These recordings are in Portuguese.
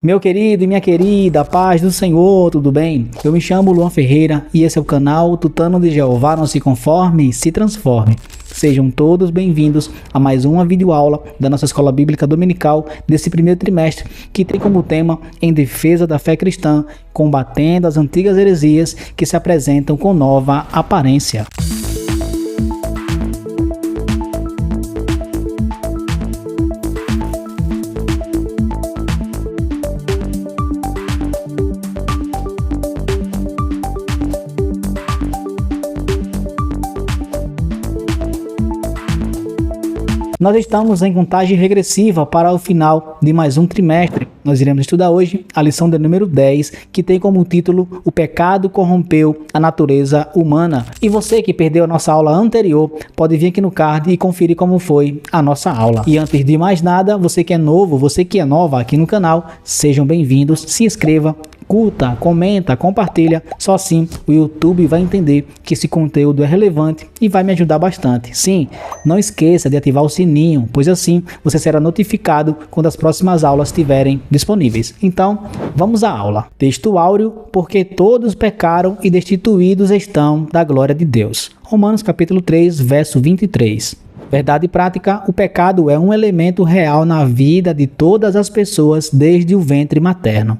Meu querido e minha querida, paz do Senhor, tudo bem? Eu me chamo Luan Ferreira e esse é o canal Tutano de Jeová Não Se Conforme, Se Transforme. Sejam todos bem-vindos a mais uma videoaula da nossa Escola Bíblica Dominical desse primeiro trimestre, que tem como tema Em Defesa da Fé Cristã, combatendo as antigas heresias que se apresentam com nova aparência. Nós estamos em contagem regressiva para o final de mais um trimestre. Nós iremos estudar hoje a lição de número 10, que tem como título O Pecado Corrompeu a Natureza Humana. E você que perdeu a nossa aula anterior, pode vir aqui no card e conferir como foi a nossa aula. E antes de mais nada, você que é novo, você que é nova aqui no canal, sejam bem-vindos, se inscreva, curta, comenta, compartilha, só assim o YouTube vai entender que esse conteúdo é relevante e vai me ajudar bastante. Sim, não esqueça de ativar o sininho, pois assim você será notificado quando as próximas aulas estiverem disponíveis. Então, vamos à aula. Texto áureo, porque todos pecaram e destituídos estão da glória de Deus. Romanos capítulo 3, verso 23. Verdade prática, o pecado é um elemento real na vida de todas as pessoas desde o ventre materno.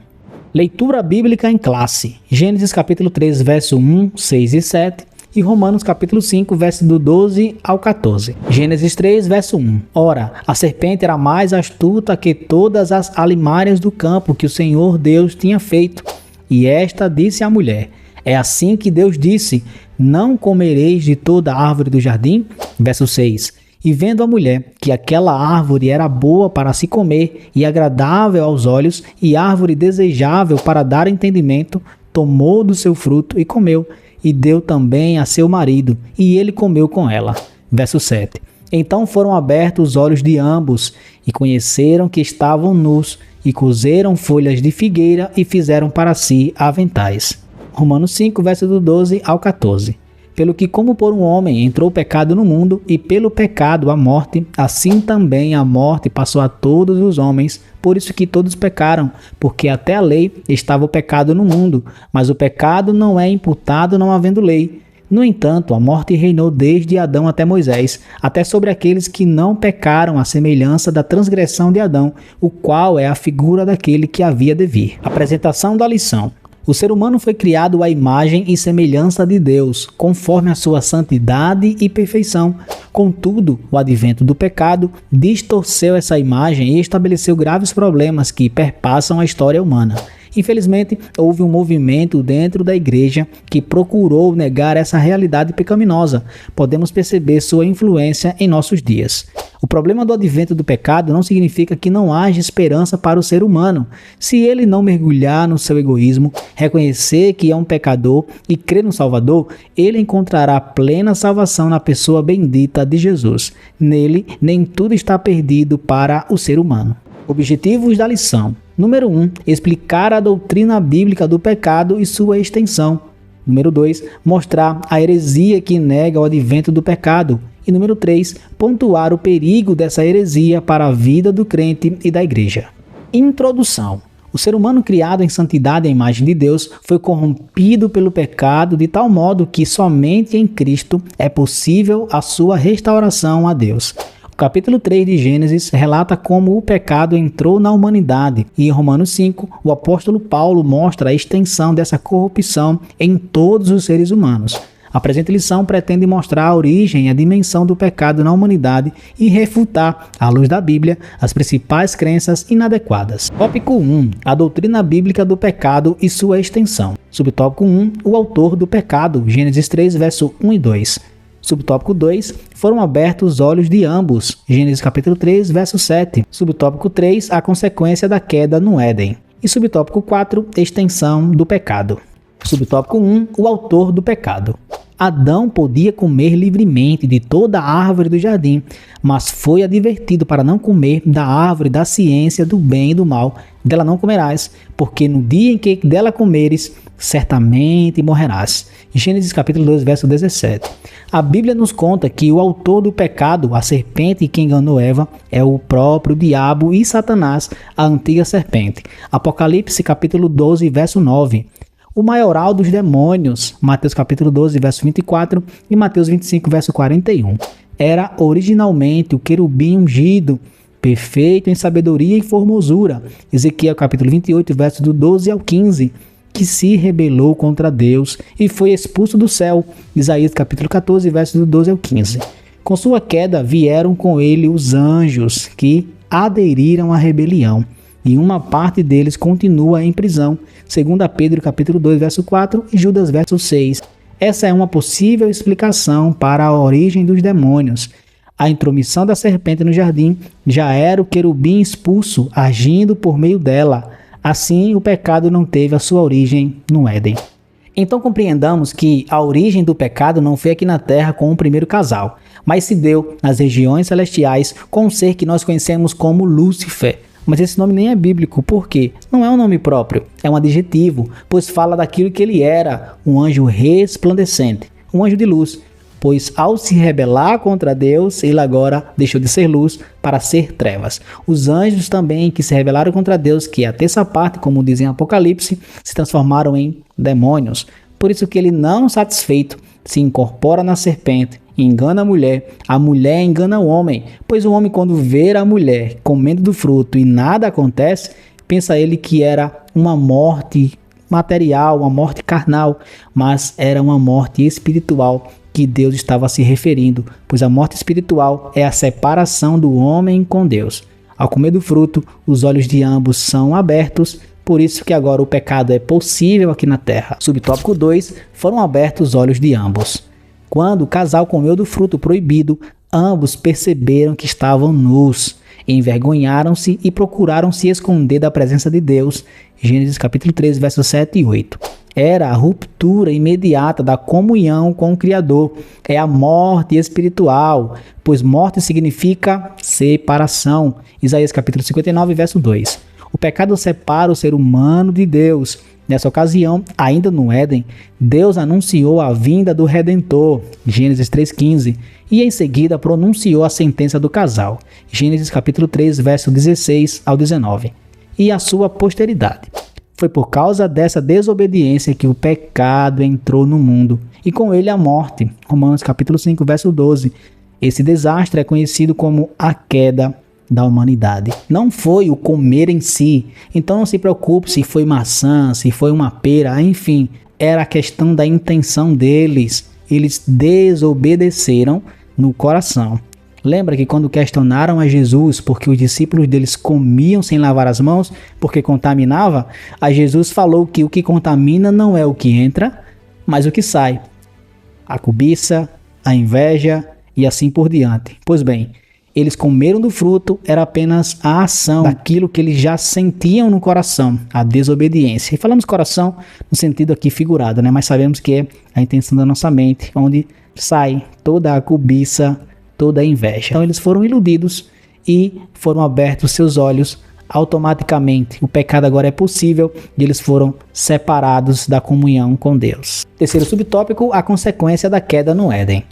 Leitura bíblica em classe. Gênesis capítulo 3, verso 1, 6 e 7 e Romanos capítulo 5, verso do 12 ao 14. Gênesis 3, verso 1. Ora, a serpente era mais astuta que todas as alimárias do campo que o Senhor Deus tinha feito. E esta disse à mulher: é assim que Deus disse: não comereis de toda a árvore do jardim? Verso 6. E vendo a mulher que aquela árvore era boa para se comer e agradável aos olhos e árvore desejável para dar entendimento, tomou do seu fruto e comeu, e deu também a seu marido, e ele comeu com ela. Verso 7. Então foram abertos os olhos de ambos, e conheceram que estavam nus, e coseram folhas de figueira e fizeram para si aventais. Romanos 5, verso do 12 ao 14. Pelo que como por um homem entrou o pecado no mundo, e pelo pecado a morte, assim também a morte passou a todos os homens, por isso que todos pecaram, porque até a lei estava o pecado no mundo, mas o pecado não é imputado não havendo lei. No entanto, a morte reinou desde Adão até Moisés, até sobre aqueles que não pecaram à semelhança da transgressão de Adão, o qual é a figura daquele que havia de vir. Apresentação da lição. O ser humano foi criado à imagem e semelhança de Deus, conforme a sua santidade e perfeição. Contudo, o advento do pecado distorceu essa imagem e estabeleceu graves problemas que perpassam a história humana. Infelizmente, houve um movimento dentro da igreja que procurou negar essa realidade pecaminosa. Podemos perceber sua influência em nossos dias. O problema do advento do pecado não significa que não haja esperança para o ser humano. Se ele não mergulhar no seu egoísmo, reconhecer que é um pecador e crer no Salvador, ele encontrará plena salvação na pessoa bendita de Jesus. Nele, nem tudo está perdido para o ser humano. Objetivos da lição. Número 1. Explicar a doutrina bíblica do pecado e sua extensão. Número 2. Mostrar a heresia que nega o advento do pecado. E número 3. Pontuar o perigo dessa heresia para a vida do crente e da igreja. Introdução. O ser humano criado em santidade à imagem de Deus foi corrompido pelo pecado de tal modo que somente em Cristo é possível a sua restauração a Deus. O capítulo 3 de Gênesis relata como o pecado entrou na humanidade e em Romanos 5, o apóstolo Paulo mostra a extensão dessa corrupção em todos os seres humanos. A presente lição pretende mostrar a origem e a dimensão do pecado na humanidade e refutar, à luz da Bíblia, as principais crenças inadequadas. Tópico 1. A doutrina bíblica do pecado e sua extensão. Subtópico 1. O autor do pecado. Gênesis 3, verso 1 e 2. Subtópico 2. Foram abertos os olhos de ambos. Gênesis capítulo 3, verso 7. Subtópico 3. A consequência da queda no Éden. E subtópico 4. Extensão do pecado. Subtópico 1. O autor do pecado. Adão podia comer livremente de toda a árvore do jardim, mas foi advertido para não comer da árvore da ciência do bem e do mal. Dela não comerás, porque no dia em que dela comeres, certamente morrerás. Gênesis capítulo 2, verso 17. A Bíblia nos conta que o autor do pecado, a serpente que enganou Eva, é o próprio diabo e Satanás, a antiga serpente. Apocalipse capítulo 12, verso 9. O maioral dos demônios, Mateus capítulo 12, verso 24 e Mateus 25, verso 41. Era originalmente o querubim ungido, perfeito em sabedoria e formosura. Ezequiel capítulo 28, verso do 12 ao 15. Que se rebelou contra Deus e foi expulso do céu. Isaías capítulo 14, versos do 12 ao 15. Com sua queda vieram com ele os anjos que aderiram à rebelião, e uma parte deles continua em prisão. 2 Pedro capítulo 2, verso 4 e Judas verso 6. Essa é uma possível explicação para a origem dos demônios. A intromissão da serpente no jardim já era o querubim expulso, agindo por meio dela. Assim, o pecado não teve a sua origem no Éden. Então compreendamos que a origem do pecado não foi aqui na Terra com o primeiro casal, mas se deu nas regiões celestiais com um ser que nós conhecemos como Lúcifer. Mas esse nome nem é bíblico, por quê? Não é um nome próprio, é um adjetivo, pois fala daquilo que ele era, um anjo resplandecente, um anjo de luz. Pois ao se rebelar contra Deus, ele agora deixou de ser luz para ser trevas. Os anjos também que se rebelaram contra Deus, que é a terça parte, como dizem Apocalipse, se transformaram em demônios. Por isso que ele, não satisfeito, se incorpora na serpente e engana a mulher engana o homem. Pois o homem, quando vê a mulher comendo do fruto e nada acontece, pensa ele que era uma morte material, uma morte carnal, mas era uma morte espiritual que Deus estava se referindo, pois a morte espiritual é a separação do homem com Deus. Ao comer do fruto, os olhos de ambos são abertos, por isso que agora o pecado é possível aqui na terra. Subtópico 2, foram abertos os olhos de ambos. Quando o casal comeu do fruto proibido, ambos perceberam que estavam nus, envergonharam-se e procuraram se esconder da presença de Deus. Gênesis capítulo 3, versos 7 e 8. Era a ruptura imediata da comunhão com o Criador. É a morte espiritual, pois morte significa separação. Isaías capítulo 59, verso 2. O pecado separa o ser humano de Deus. Nessa ocasião, ainda no Éden, Deus anunciou a vinda do Redentor, Gênesis 3,15, e em seguida pronunciou a sentença do casal, Gênesis capítulo 3, verso 16 ao 19, e a sua posteridade. Foi por causa dessa desobediência que o pecado entrou no mundo, e com ele a morte, Romanos capítulo 5, verso 12. Esse desastre é conhecido como a queda da humanidade. Não foi o comer em si, então não se preocupe se foi maçã, se foi uma pera, enfim, era a questão da intenção deles. Eles desobedeceram no coração. Lembra que quando questionaram a Jesus porque os discípulos deles comiam sem lavar as mãos, porque contaminava, a Jesus falou que o que contamina não é o que entra, mas o que sai. A cobiça, a inveja e assim por diante. Pois bem, eles comeram do fruto, era apenas a ação daquilo que eles já sentiam no coração, a desobediência. E falamos coração no sentido aqui figurado, né? Mas sabemos que é a intenção da nossa mente, onde sai toda a cobiça, toda a inveja. Então eles foram iludidos e foram abertos seus olhos automaticamente. O pecado agora é possível e eles foram separados da comunhão com Deus. Terceiro subtópico, a consequência da queda no Éden.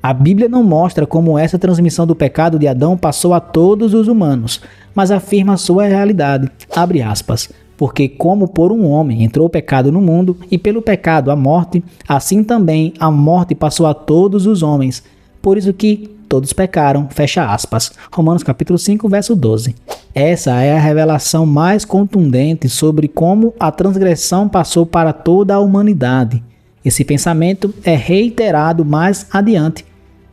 A Bíblia não mostra como essa transmissão do pecado de Adão passou a todos os humanos, mas afirma a sua realidade, abre aspas, porque como por um homem entrou o pecado no mundo e pelo pecado a morte, assim também a morte passou a todos os homens, por isso que todos pecaram, fecha aspas. Romanos capítulo 5, verso 12. Essa é a revelação mais contundente sobre como a transgressão passou para toda a humanidade. Esse pensamento é reiterado mais adiante,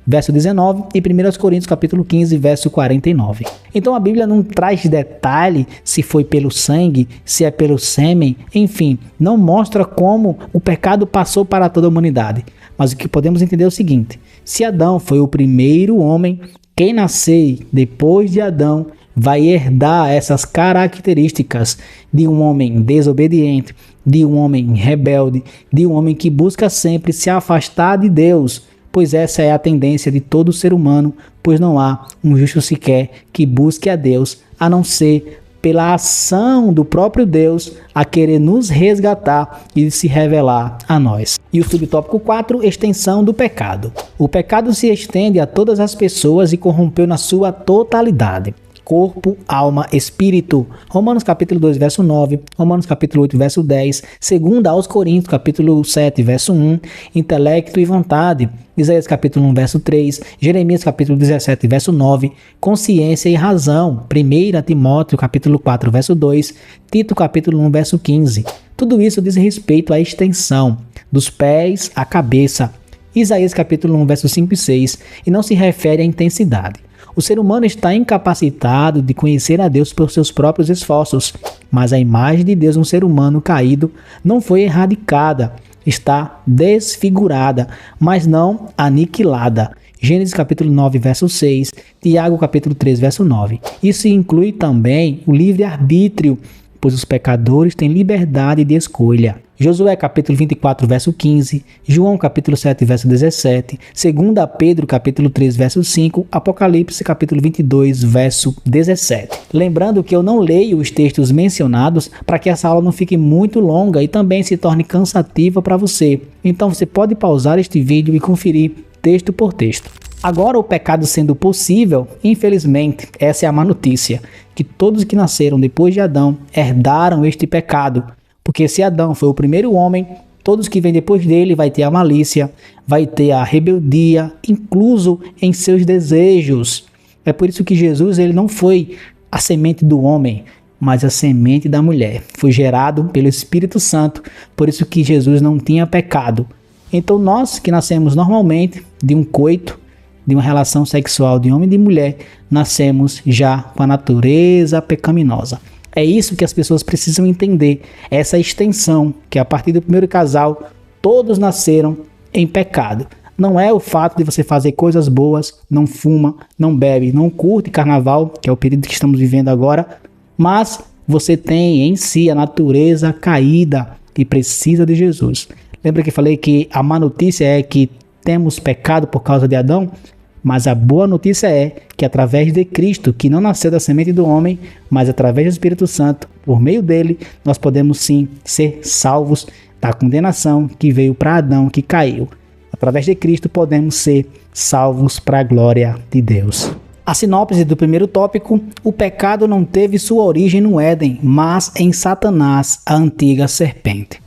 verso 19 e 1 Coríntios capítulo 15, verso 49. Então a Bíblia não traz detalhe se foi pelo sangue, se é pelo sêmen, enfim, não mostra como o pecado passou para toda a humanidade. Mas o que podemos entender é o seguinte: se Adão foi o primeiro homem, quem nascer depois de Adão vai herdar essas características de um homem desobediente, de um homem rebelde, de um homem que busca sempre se afastar de Deus, pois essa é a tendência de todo ser humano, pois não há um justo sequer que busque a Deus, a não ser pela ação do próprio Deus a querer nos resgatar e se revelar a nós. E o subtópico 4, extensão do pecado. O pecado se estende a todas as pessoas e corrompeu na sua totalidade. Corpo, alma, espírito. Romanos capítulo 2, verso 9, Romanos capítulo 8, verso 10, 2 aos Coríntios capítulo 7, verso 1, intelecto e vontade. Isaías capítulo 1, verso 3, Jeremias capítulo 17, verso 9, consciência e razão. 1 Timóteo capítulo 4, verso 2, Tito capítulo 1, verso 15. Tudo isso diz respeito à extensão dos pés à cabeça. Isaías capítulo 1, verso 5 e 6, e não se refere à intensidade. O ser humano está incapacitado de conhecer a Deus por seus próprios esforços, mas a imagem de Deus no ser humano caído não foi erradicada, está desfigurada, mas não aniquilada. Gênesis capítulo 9, verso 6, Tiago capítulo 3, verso 9. Isso inclui também o livre-arbítrio, pois os pecadores têm liberdade de escolha. Josué capítulo 24, verso 15, João capítulo 7, verso 17, 2 Pedro capítulo 3, verso 5, Apocalipse capítulo 22, verso 17. Lembrando que eu não leio os textos mencionados para que essa aula não fique muito longa e também se torne cansativa para você. Então você pode pausar este vídeo e conferir texto por texto. Agora, o pecado sendo possível, infelizmente, essa é a má notícia, que todos que nasceram depois de Adão herdaram este pecado. Porque se Adão foi o primeiro homem, todos que vêm depois dele vai ter a malícia, vai ter a rebeldia, incluso em seus desejos. É por isso que Jesus ele não foi a semente do homem, mas a semente da mulher. Foi gerado pelo Espírito Santo, por isso que Jesus não tinha pecado. Então nós que nascemos normalmente de um coito, de uma relação sexual de homem e de mulher, nascemos já com a natureza pecaminosa. É isso que as pessoas precisam entender, essa extensão, que a partir do primeiro casal, todos nasceram em pecado. Não é o fato de você fazer coisas boas, não fuma, não bebe, não curte carnaval, que é o período que estamos vivendo agora, mas você tem em si a natureza caída e precisa de Jesus. Lembra que falei que a má notícia é que temos pecado por causa de Adão? Mas a boa notícia é que através de Cristo, que não nasceu da semente do homem, mas através do Espírito Santo, por meio dele, nós podemos sim ser salvos da condenação que veio para Adão, que caiu. Através de Cristo podemos ser salvos para a glória de Deus. A sinopse do primeiro tópico: o pecado não teve sua origem no Éden, mas em Satanás, a antiga serpente.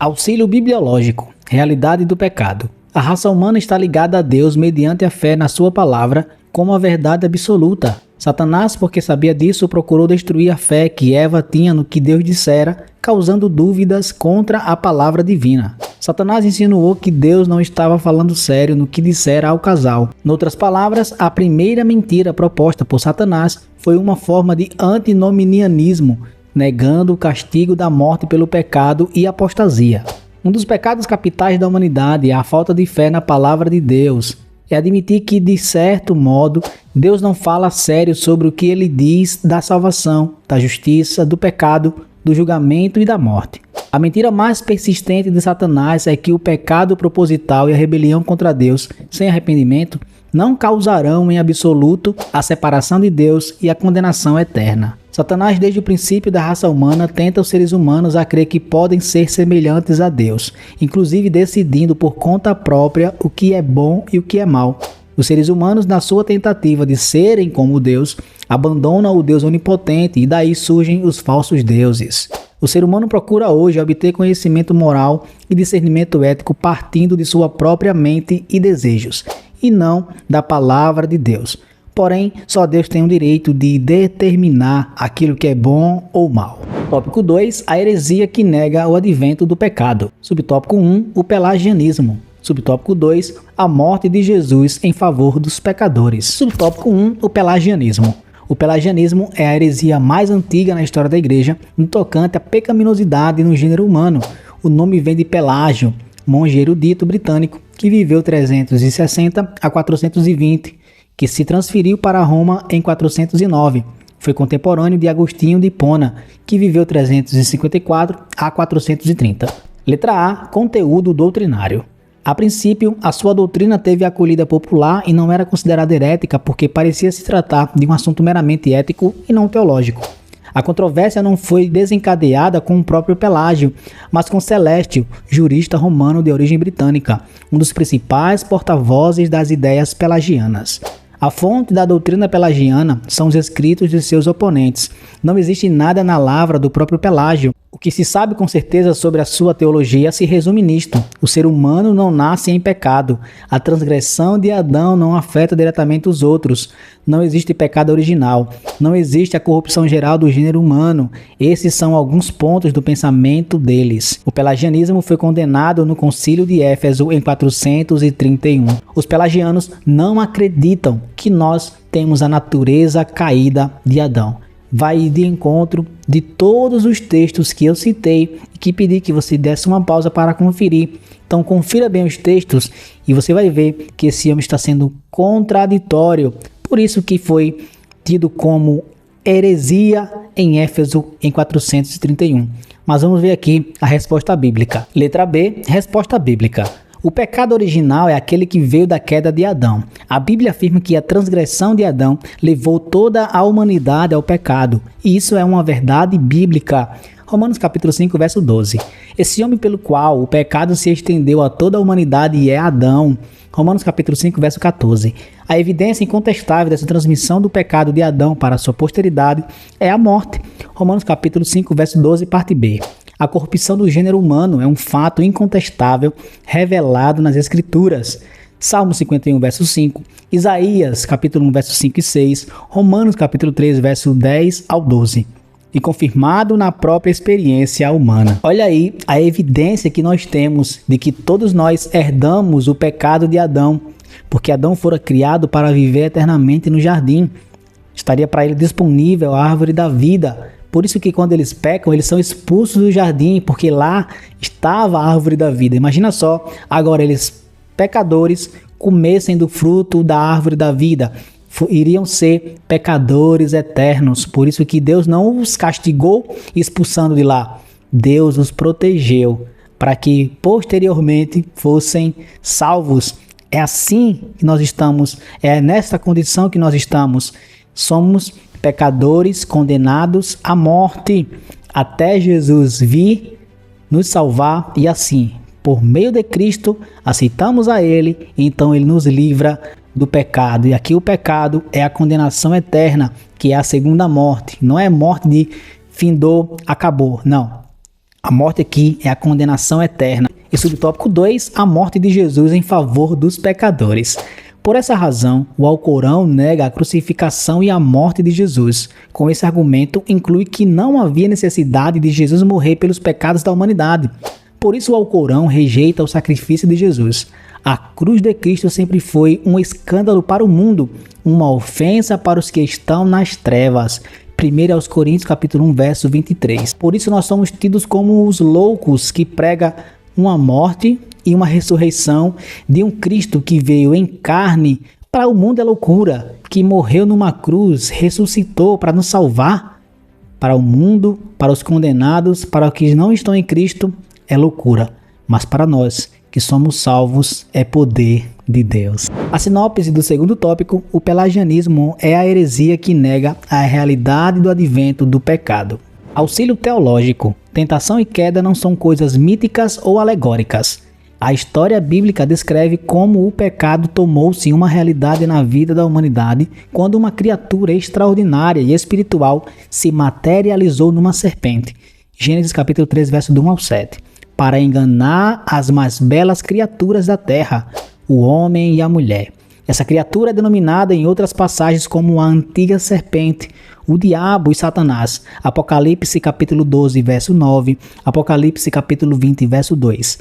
Auxílio bibliológico: realidade do pecado. A raça humana está ligada a Deus mediante a fé na sua palavra como a verdade absoluta. Satanás, porque sabia disso, procurou destruir a fé que Eva tinha no que Deus dissera, causando dúvidas contra a palavra divina. Satanás insinuou que Deus não estava falando sério no que dissera ao casal. Noutras palavras, a primeira mentira proposta por Satanás foi uma forma de antinomianismo, negando o castigo da morte pelo pecado e apostasia. Um dos pecados capitais da humanidade é a falta de fé na palavra de Deus. É admitir que, de certo modo, Deus não fala sério sobre o que ele diz da salvação, da justiça, do pecado, do julgamento e da morte. A mentira mais persistente de Satanás é que o pecado proposital e a rebelião contra Deus, sem arrependimento, não causarão em absoluto a separação de Deus e a condenação eterna. Satanás, desde o princípio da raça humana, tenta os seres humanos a crer que podem ser semelhantes a Deus, inclusive decidindo por conta própria o que é bom e o que é mal. Os seres humanos, na sua tentativa de serem como Deus, abandonam o Deus onipotente e daí surgem os falsos deuses. O ser humano procura hoje obter conhecimento moral e discernimento ético partindo de sua própria mente e desejos, e não da palavra de Deus. Porém, só Deus tem o direito de determinar aquilo que é bom ou mal. Tópico 2. A heresia que nega o advento do pecado. Subtópico 1. O pelagianismo. Subtópico 2. A morte de Jesus em favor dos pecadores. Subtópico 1. O pelagianismo. O pelagianismo é a heresia mais antiga na história da igreja no tocante à pecaminosidade no gênero humano. O nome vem de Pelágio, monge erudito britânico que viveu 360 a 420, que se transferiu para Roma em 409. Foi contemporâneo de Agostinho de Hipona, que viveu 354 a 430. Letra A. Conteúdo doutrinário. A princípio, a sua doutrina teve acolhida popular e não era considerada herética porque parecia se tratar de um assunto meramente ético e não teológico. A controvérsia não foi desencadeada com o próprio Pelágio, mas com Celestio, jurista romano de origem britânica, um dos principais porta-vozes das ideias pelagianas. A fonte da doutrina pelagiana são os escritos de seus oponentes. Não existe nada na lavra do próprio Pelágio. O que se sabe com certeza sobre a sua teologia se resume nisto: o ser humano não nasce em pecado. A transgressão de Adão não afeta diretamente os outros. Não existe pecado original. Não existe a corrupção geral do gênero humano. Esses são alguns pontos do pensamento deles. O pelagianismo foi condenado no Concílio de Éfeso em 431. Os pelagianos não acreditam que nós temos a natureza caída de Adão. Vai de encontro de todos os textos que eu citei e que pedi que você desse uma pausa para conferir. Então confira bem os textos e você vai ver que esse homem está sendo contraditório. Por isso que foi tido como heresia em Éfeso em 431. Mas vamos ver aqui a resposta bíblica. Letra B, resposta bíblica. O pecado original é aquele que veio da queda de Adão. A Bíblia afirma que a transgressão de Adão levou toda a humanidade ao pecado. E isso é uma verdade bíblica. Romanos capítulo 5, verso 12. Esse homem pelo qual o pecado se estendeu a toda a humanidade é Adão. Romanos capítulo 5, verso 14. A evidência incontestável dessa transmissão do pecado de Adão para a sua posteridade é a morte. Romanos capítulo 5, verso 12, parte B. A corrupção do gênero humano é um fato incontestável revelado nas Escrituras. Salmo 51, verso 5, Isaías, capítulo 1, verso 5 e 6, Romanos, capítulo 3, verso 10 ao 12. E confirmado na própria experiência humana. Olha aí a evidência que nós temos de que todos nós herdamos o pecado de Adão, porque Adão fora criado para viver eternamente no jardim. Estaria para ele disponível a árvore da vida. Por isso que quando eles pecam, eles são expulsos do jardim, porque lá estava a árvore da vida. Imagina só, agora eles, pecadores, comessem do fruto da árvore da vida. Iriam ser pecadores eternos. Por isso que Deus não os castigou expulsando de lá. Deus os protegeu para que posteriormente fossem salvos. É assim que nós estamos, é nessa condição que nós estamos. Somos pecadores condenados à morte, até Jesus vir nos salvar e assim, por meio de Cristo, aceitamos a Ele, então Ele nos livra do pecado. E aqui o pecado é a condenação eterna, que é a segunda morte. Não é morte de findou, acabou, não. A morte aqui é a condenação eterna. E subtópico 2, a morte de Jesus em favor dos pecadores. Por essa razão, o Alcorão nega a crucificação e a morte de Jesus. Com esse argumento, inclui que não havia necessidade de Jesus morrer pelos pecados da humanidade. Por isso, o Alcorão rejeita o sacrifício de Jesus. A cruz de Cristo sempre foi um escândalo para o mundo, uma ofensa para os que estão nas trevas. 1 aos Coríntios, capítulo 1, verso 23. Por isso, nós somos tidos como os loucos que pregam uma morte e uma ressurreição de um Cristo que veio em carne. Para o mundo é loucura, que morreu numa cruz, ressuscitou para nos salvar. Para o mundo, para os condenados, para os que não estão em Cristo, é loucura. Mas para nós, que somos salvos, é poder de Deus. A sinopse do segundo tópico, o pelagianismo é a heresia que nega a realidade do advento do pecado. Auxílio teológico. Tentação e queda não são coisas míticas ou alegóricas. A história bíblica descreve como o pecado tomou-se uma realidade na vida da humanidade quando uma criatura extraordinária e espiritual se materializou numa serpente. Gênesis capítulo 3, verso 1 ao 7. Para enganar as mais belas criaturas da terra, o homem e a mulher. Essa criatura é denominada em outras passagens como a antiga serpente, o diabo e Satanás. Apocalipse capítulo 12, verso 9, Apocalipse capítulo 20, verso 2.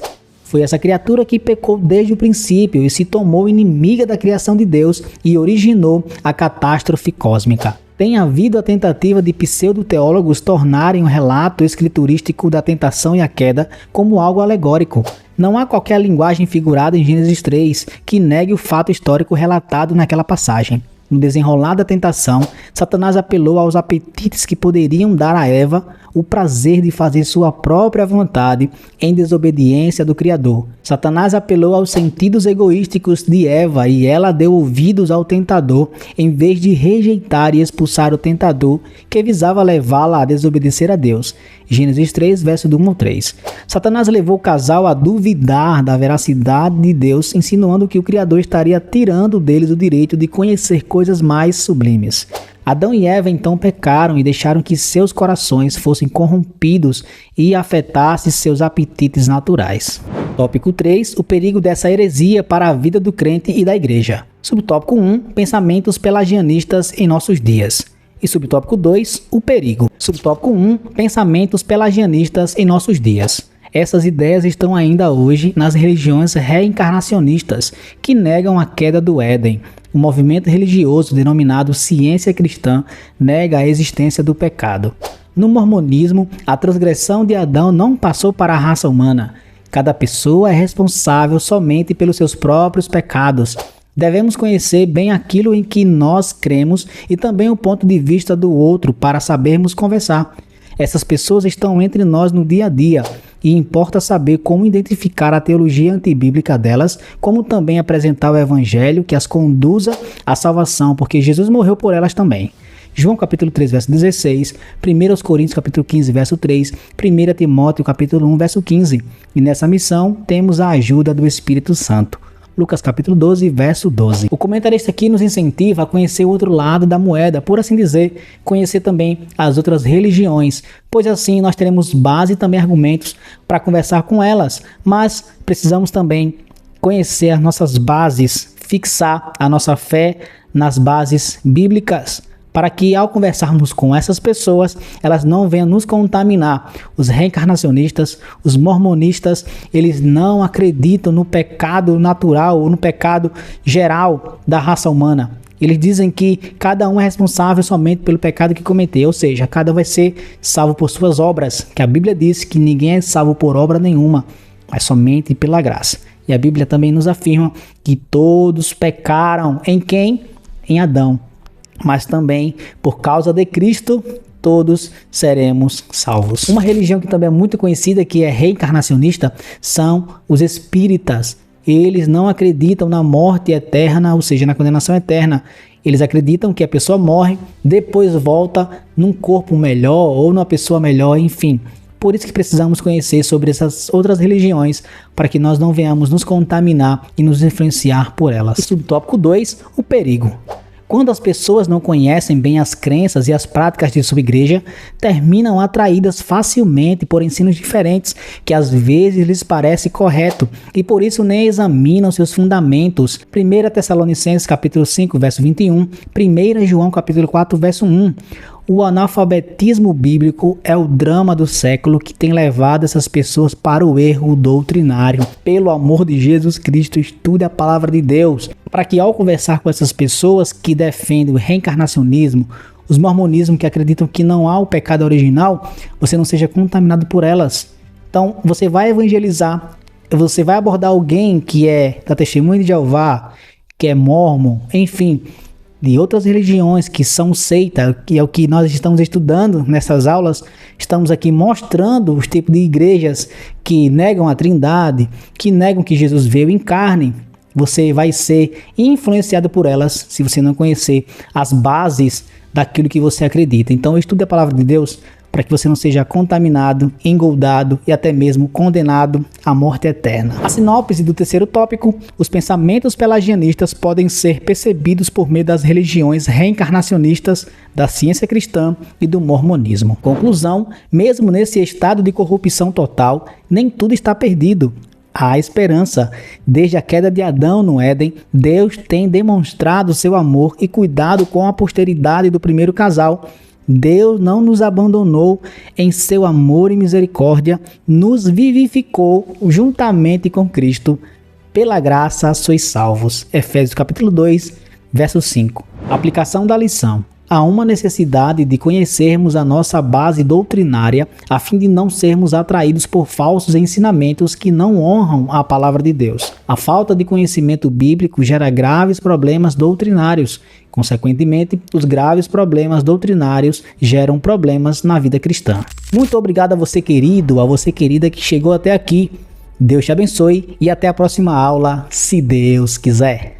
Foi essa criatura que pecou desde o princípio e se tornou inimiga da criação de Deus e originou a catástrofe cósmica. Tem havido a tentativa de pseudo-teólogos tornarem o relato escriturístico da tentação e a queda como algo alegórico. Não há qualquer linguagem figurada em Gênesis 3 que negue o fato histórico relatado naquela passagem. No desenrolar da tentação, Satanás apelou aos apetites que poderiam dar a Eva o prazer de fazer sua própria vontade em desobediência do Criador. Satanás apelou aos sentidos egoísticos de Eva e ela deu ouvidos ao tentador em vez de rejeitar e expulsar o tentador que visava levá-la a desobedecer a Deus. Gênesis 3, verso do 1 ao 3. Satanás levou o casal a duvidar da veracidade de Deus, insinuando que o Criador estaria tirando deles o direito de conhecer coisas mais sublimes. Adão e Eva então pecaram e deixaram que seus corações fossem corrompidos e afetassem seus apetites naturais. Tópico 3. O perigo dessa heresia para a vida do crente e da igreja. Subtópico 1. Pensamentos pelagianistas em nossos dias. E subtópico 2. O perigo. Subtópico 1. Pensamentos pelagianistas em nossos dias. Essas ideias estão ainda hoje nas religiões reencarnacionistas que negam a queda do Éden. O movimento religioso denominado ciência cristã nega a existência do pecado. No mormonismo, a transgressão de Adão não passou para a raça humana. Cada pessoa é responsável somente pelos seus próprios pecados. Devemos conhecer bem aquilo em que nós cremos e também o ponto de vista do outro para sabermos conversar. Essas pessoas estão entre nós no dia a dia e importa saber como identificar a teologia antibíblica delas, como também apresentar o evangelho que as conduza à salvação, porque Jesus morreu por elas também. João capítulo 3, verso 16, 1 Coríntios capítulo 15, verso 3, 1 Timóteo capítulo 1, verso 15. E nessa missão temos a ajuda do Espírito Santo. Lucas capítulo 12, verso 12. O comentarista aqui nos incentiva a conhecer o outro lado da moeda, por assim dizer, conhecer também as outras religiões, pois assim nós teremos base e também argumentos para conversar com elas, mas precisamos também conhecer as nossas bases, fixar a nossa fé nas bases bíblicas, para que ao conversarmos com essas pessoas, elas não venham nos contaminar. Os reencarnacionistas, os mormonistas, eles não acreditam no pecado natural ou no pecado geral da raça humana. Eles dizem que cada um é responsável somente pelo pecado que cometeu, ou seja, cada um vai ser salvo por suas obras, que a Bíblia diz que ninguém é salvo por obra nenhuma, mas somente pela graça. E a Bíblia também nos afirma que todos pecaram em quem? Em Adão. Mas também, por causa de Cristo, todos seremos salvos. Uma religião que também é muito conhecida, que é reencarnacionista, são os espíritas. Eles não acreditam na morte eterna, ou seja, na condenação eterna. Eles acreditam que a pessoa morre, depois volta num corpo melhor ou numa pessoa melhor, enfim. Por isso que precisamos conhecer sobre essas outras religiões, para que nós não venhamos nos contaminar e nos influenciar por elas. Subtópico 2, o perigo. Quando as pessoas não conhecem bem as crenças e as práticas de sua igreja, terminam atraídas facilmente por ensinos diferentes, que às vezes lhes parece correto, e por isso nem examinam seus fundamentos. 1 Tessalonicenses capítulo 5, verso 21, 1 João capítulo 4, verso 1. O analfabetismo bíblico é o drama do século que tem levado essas pessoas para o erro doutrinário. Pelo amor de Jesus Cristo, estude a palavra de Deus, para que ao conversar com essas pessoas que defendem o reencarnacionismo, os mormonismos que acreditam que não há o pecado original, você não seja contaminado por elas. Então, você vai evangelizar, você vai abordar alguém que é da Testemunha de Jeová, que é mormon, enfim, de outras religiões que são seita, que é o que nós estamos estudando nessas aulas. Estamos aqui mostrando os tipos de igrejas que negam a Trindade, que negam que Jesus veio em carne. Você vai ser influenciado por elas se você não conhecer as bases daquilo que você acredita. Então estude a palavra de Deus para que você não seja contaminado, engoldado e até mesmo condenado à morte eterna. A sinopse do terceiro tópico: os pensamentos pelagianistas podem ser percebidos por meio das religiões reencarnacionistas, da ciência cristã e do mormonismo. Conclusão: mesmo nesse estado de corrupção total, nem tudo está perdido. Há esperança. Desde a queda de Adão no Éden, Deus tem demonstrado seu amor e cuidado com a posteridade do primeiro casal. Deus não nos abandonou em seu amor e misericórdia, nos vivificou juntamente com Cristo. Pela graça sois salvos. Efésios capítulo 2, verso 5. Aplicação da lição. há uma necessidade de conhecermos a nossa base doutrinária a fim de não sermos atraídos por falsos ensinamentos que não honram a palavra de Deus. A falta de conhecimento bíblico gera graves problemas doutrinários. Consequentemente, os graves problemas doutrinários geram problemas na vida cristã. Muito obrigado a você, querido, a você, querida, que chegou até aqui. Deus te abençoe e até a próxima aula, se Deus quiser.